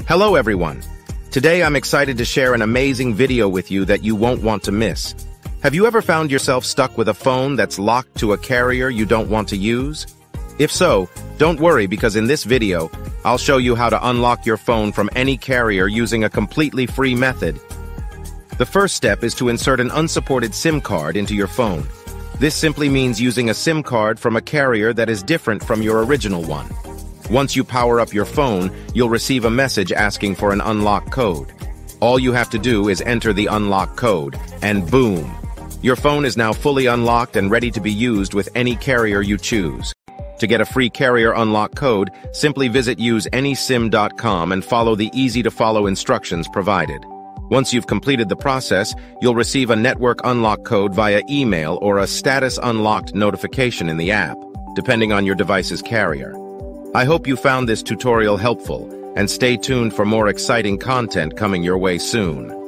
Hello everyone. Today I'm excited to share an amazing video with you that you won't want to miss. Have you ever found yourself stuck with a phone that's locked to a carrier you don't want to use? If so, don't worry because in this video, I'll show you how to unlock your phone from any carrier using a completely free method. The first step is to insert an unsupported SIM card into your phone. This simply means using a SIM card from a carrier that is different from your original one. Once you power up your phone, you'll receive a message asking for an unlock code. All you have to do is enter the unlock code, and boom! Your phone is now fully unlocked and ready to be used with any carrier you choose. To get a free carrier unlock code, simply visit useanysim.com and follow the easy-to-follow instructions provided. Once you've completed the process, you'll receive a network unlock code via email or a status unlocked notification in the app, depending on your device's carrier. I hope you found this tutorial helpful, and stay tuned for more exciting content coming your way soon.